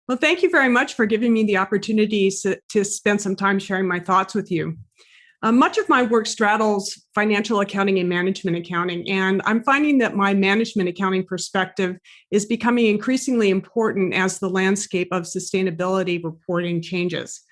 Well, thank you very much for giving me the opportunity to spend some time sharing my thoughts with you. Much of my work straddles financial accounting and management accounting, and I'm finding that my management accounting perspective is becoming increasingly important as the landscape of sustainability reporting changes.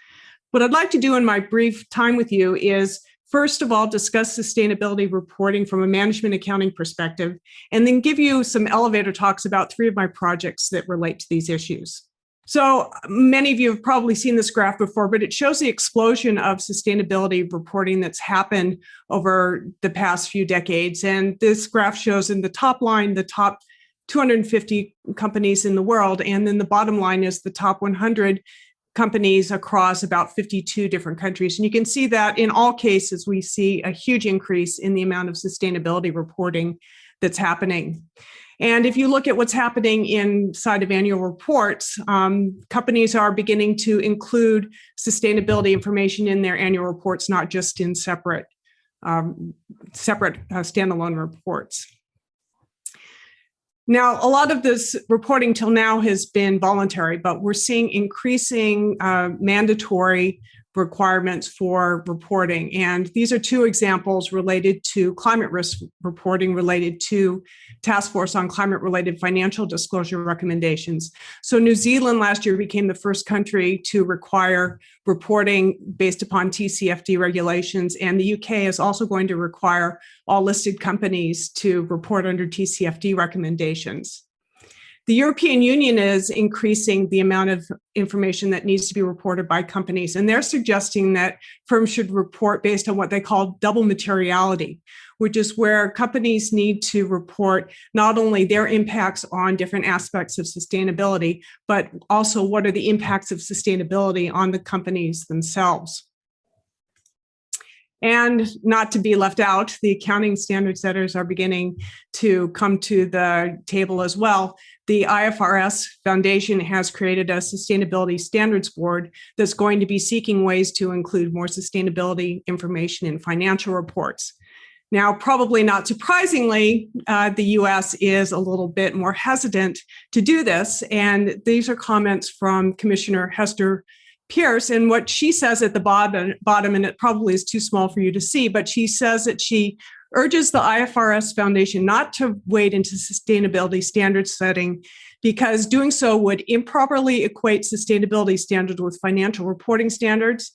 What I'd like to do in my brief time with you is, first of all, discuss sustainability reporting from a management accounting perspective, and then give you some elevator talks about three of my projects that relate to these issues. So many of you have probably seen this graph before, but it shows the explosion of sustainability reporting that's happened over the past few decades. And this graph shows in the top line, the top 250 companies in the world, and then the bottom line is the top 100 companies across about 52 different countries. And you can see that in all cases, we see a huge increase in the amount of sustainability reporting that's happening. And if you look at what's happening inside of annual reports, companies are beginning to include sustainability information in their annual reports, not just in separate standalone reports. Now, a lot of this reporting till now has been voluntary, but we're seeing increasing mandatory requirements for reporting. And these are two examples related to climate risk reporting related to Task Force on Climate-Related Financial Disclosure recommendations. So New Zealand last year became the first country to require reporting based upon TCFD regulations, and the UK is also going to require all listed companies to report under TCFD recommendations. The European Union is increasing the amount of information that needs to be reported by companies, and they're suggesting that firms should report based on what they call double materiality, which is where companies need to report not only their impacts on different aspects of sustainability, but also what are the impacts of sustainability on the companies themselves. And not to be left out, the accounting standard setters are beginning to come to the table as well. The IFRS Foundation has created a sustainability standards board that's going to be seeking ways to include more sustainability information in financial reports. Now, probably not surprisingly, the US is a little bit more hesitant to do this. And these are comments from Commissioner Hester Pierce, and what she says at the bottom, and it probably is too small for you to see, but she says that she urges the IFRS Foundation not to wade into sustainability standard setting because doing so would improperly equate sustainability standards with financial reporting standards,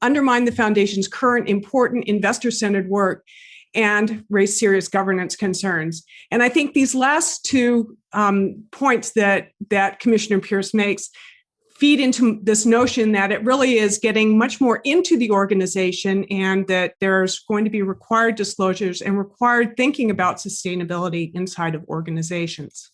undermine the Foundation's current important investor-centered work, and raise serious governance concerns. And I think these last two points that Commissioner Pierce makes feed into this notion that it really is getting much more into the organization and that there's going to be required disclosures and required thinking about sustainability inside of organizations.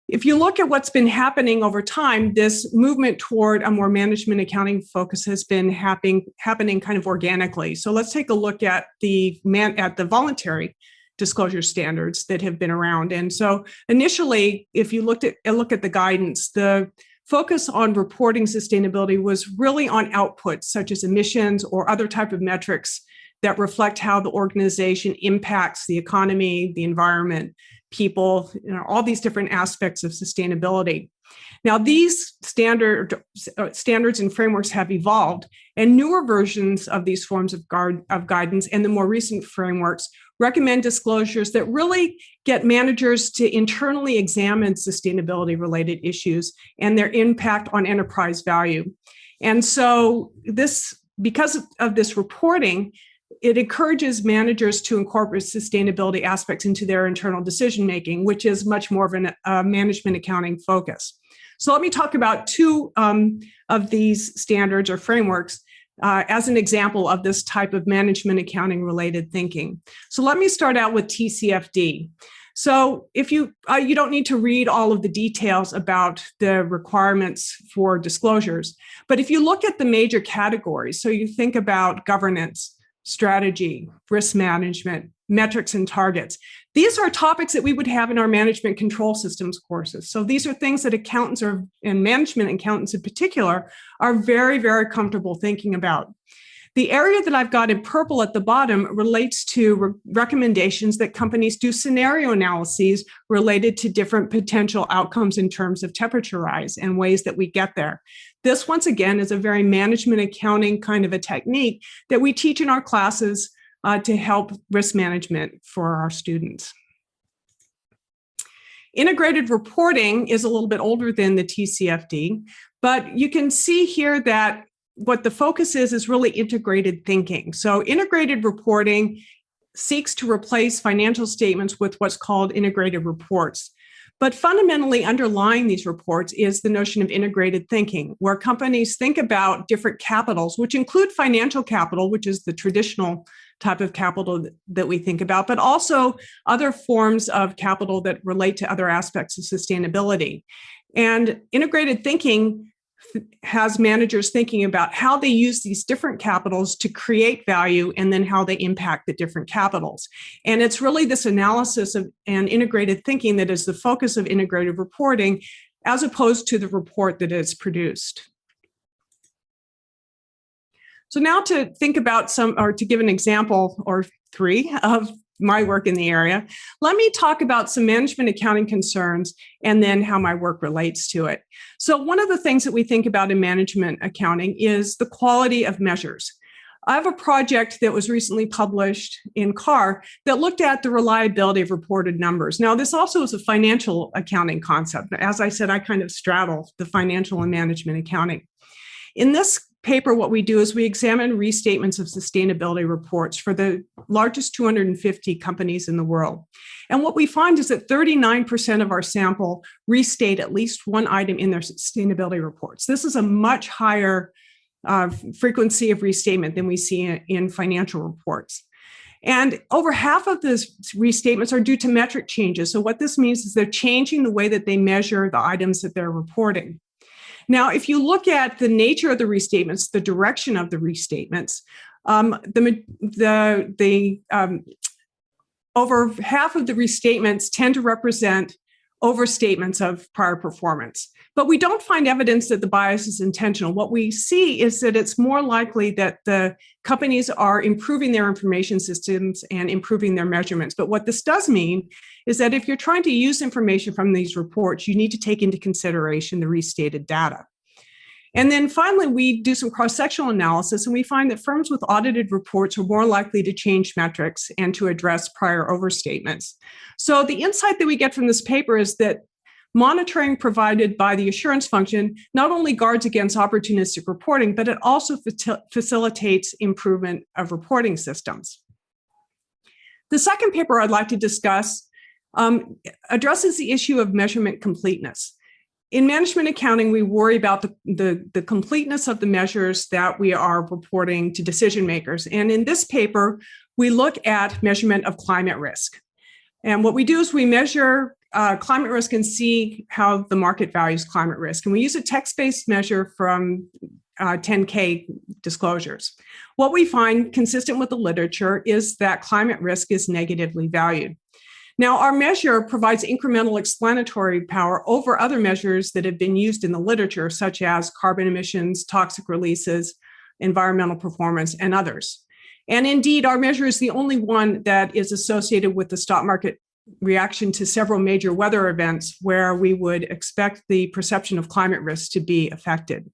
If you look at what's been happening over time, this movement toward a more management accounting focus has been happening kind of organically. So let's take a look at the voluntary disclosure standards that have been around. And so initially, if you look at the guidance, the focus on reporting sustainability was really on outputs such as emissions or other type of metrics that reflect how the organization impacts the economy, the environment, people, all these different aspects of sustainability. Now, these standards and frameworks have evolved, and newer versions of these forms of guidance and the more recent frameworks recommend disclosures that really get managers to internally examine sustainability-related issues and their impact on enterprise value. And so because of this reporting, it encourages managers to incorporate sustainability aspects into their internal decision-making, which is much more of a management accounting focus. So let me talk about two of these standards or frameworks as an example of this type of management accounting related thinking. So let me start out with TCFD. So if you don't need to read all of the details about the requirements for disclosures, but if you look at the major categories, so you think about governance, strategy, risk management, metrics and targets. These are topics that we would have in our management control systems courses. So these are things that accountants and management accountants in particular are very, very comfortable thinking about. The area that I've got in purple at the bottom relates to recommendations that companies do scenario analyses related to different potential outcomes in terms of temperature rise and ways that we get there. This, once again, is a very management accounting kind of a technique that we teach in our classes to help risk management for our students. Integrated reporting is a little bit older than the TCFD, but you can see here that what the focus is really integrated thinking. So integrated reporting seeks to replace financial statements with what's called integrated reports. But fundamentally underlying these reports is the notion of integrated thinking, where companies think about different capitals, which include financial capital, which is the traditional type of capital that we think about, but also other forms of capital that relate to other aspects of sustainability. And integrated thinking has managers thinking about how they use these different capitals to create value and then how they impact the different capitals. And it's really this analysis of and integrated thinking that is the focus of integrated reporting, as opposed to the report that is produced. So now to think about or to give an example or three of my work in the area, let me talk about some management accounting concerns and then how my work relates to it. So one of the things that we think about in management accounting is the quality of measures. I have a project that was recently published in CAR that looked at the reliability of reported numbers. Now, this also is a financial accounting concept. As I said, I kind of straddle the financial and management accounting. In this paper, what we do is we examine restatements of sustainability reports for the largest 250 companies in the world. And what we find is that 39% of our sample restate at least one item in their sustainability reports. This is a much higher frequency of restatement than we see in financial reports. And over half of the restatements are due to metric changes. So what this means is they're changing the way that they measure the items that they're reporting. Now, if you look at the nature of the restatements, the direction of the restatements, over half of the restatements tend to represent overstatements of prior performance. But we don't find evidence that the bias is intentional. What we see is that it's more likely that the companies are improving their information systems and improving their measurements. But what this does mean is that if you're trying to use information from these reports, you need to take into consideration the restated data. And then finally, we do some cross-sectional analysis, and we find that firms with audited reports are more likely to change metrics and to address prior overstatements. So the insight that we get from this paper is that monitoring provided by the assurance function not only guards against opportunistic reporting, but it also facilitates improvement of reporting systems. The second paper I'd like to discuss addresses the issue of measurement completeness. In management accounting, we worry about the completeness of the measures that we are reporting to decision makers. And in this paper, we look at measurement of climate risk. And what we do is we measure climate risk and see how the market values climate risk. And we use a text-based measure from 10K disclosures. What we find, consistent with the literature, is that climate risk is negatively valued. Now, our measure provides incremental explanatory power over other measures that have been used in the literature, such as carbon emissions, toxic releases, environmental performance, and others. And indeed, our measure is the only one that is associated with the stock market reaction to several major weather events where we would expect the perception of climate risk to be affected.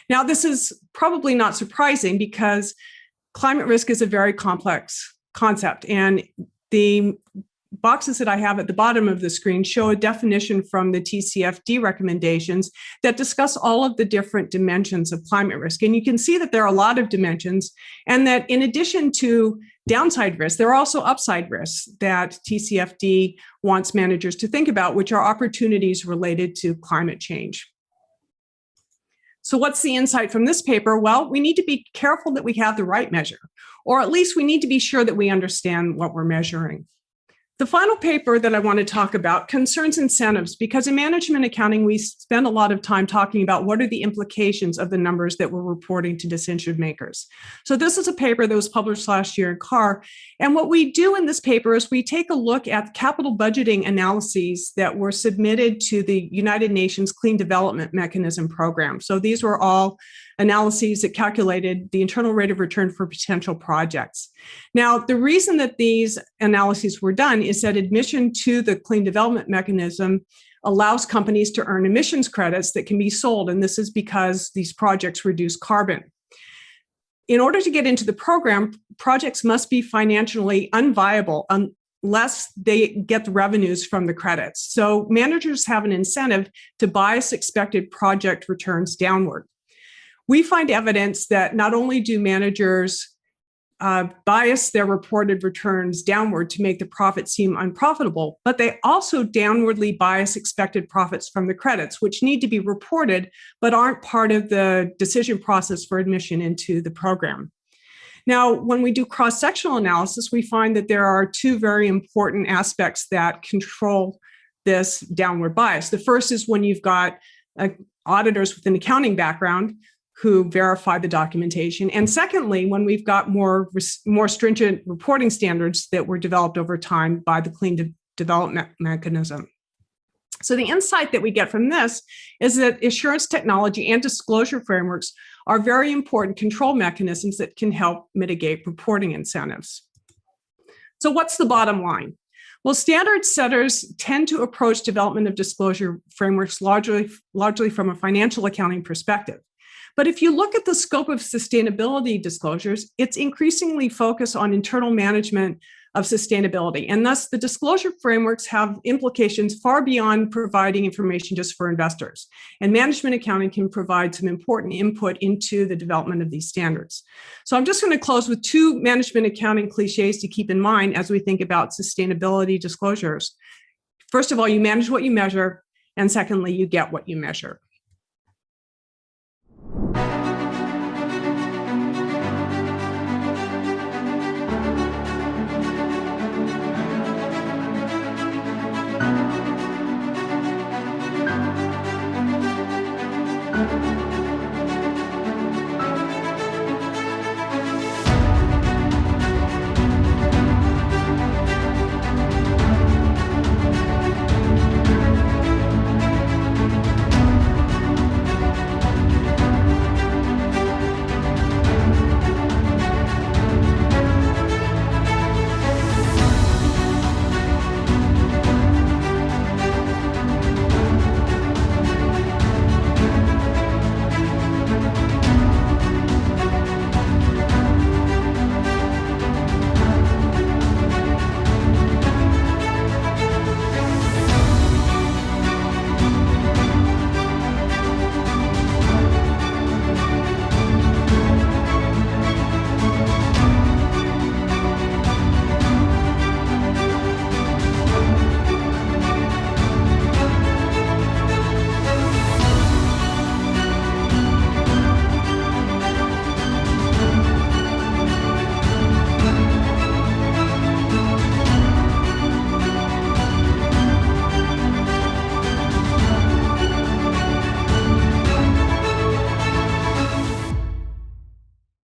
Now, this is probably not surprising because climate risk is a very complex concept, and the boxes that I have at the bottom of the screen show a definition from the TCFD recommendations that discuss all of the different dimensions of climate risk. And you can see that there are a lot of dimensions, and that in addition to downside risks, there are also upside risks that TCFD wants managers to think about, which are opportunities related to climate change. So what's the insight from this paper? Well, we need to be careful that we have the right measure, or at least we need to be sure that we understand what we're measuring. The final paper that I want to talk about concerns incentives, because in management accounting, we spend a lot of time talking about what are the implications of the numbers that we're reporting to decision makers. So this is a paper that was published last year in CAR. And what we do in this paper is we take a look at capital budgeting analyses that were submitted to the United Nations Clean Development Mechanism program. So these were all analyses that calculated the internal rate of return for potential projects. Now, the reason that these analyses were done is that admission to the clean development mechanism allows companies to earn emissions credits that can be sold, and this is because these projects reduce carbon. In order to get into the program, projects must be financially unviable unless they get the revenues from the credits. So managers have an incentive to bias expected project returns downward. We find evidence that not only do managers bias their reported returns downward to make the profit seem unprofitable, but they also downwardly bias expected profits from the credits, which need to be reported, but aren't part of the decision process for admission into the program. Now, when we do cross-sectional analysis, we find that there are two very important aspects that control this downward bias. The first is when you've got auditors with an accounting background who verify the documentation. And secondly, when we've got more stringent reporting standards that were developed over time by the clean development mechanism. So the insight that we get from this is that assurance technology and disclosure frameworks are very important control mechanisms that can help mitigate reporting incentives. So what's the bottom line? Well, standard setters tend to approach development of disclosure frameworks largely from a financial accounting perspective. But if you look at the scope of sustainability disclosures, it's increasingly focused on internal management of sustainability. And thus, the disclosure frameworks have implications far beyond providing information just for investors. And management accounting can provide some important input into the development of these standards. So I'm just going to close with two management accounting cliches to keep in mind as we think about sustainability disclosures. First of all, you manage what you measure. And secondly, you get what you measure. Thank you.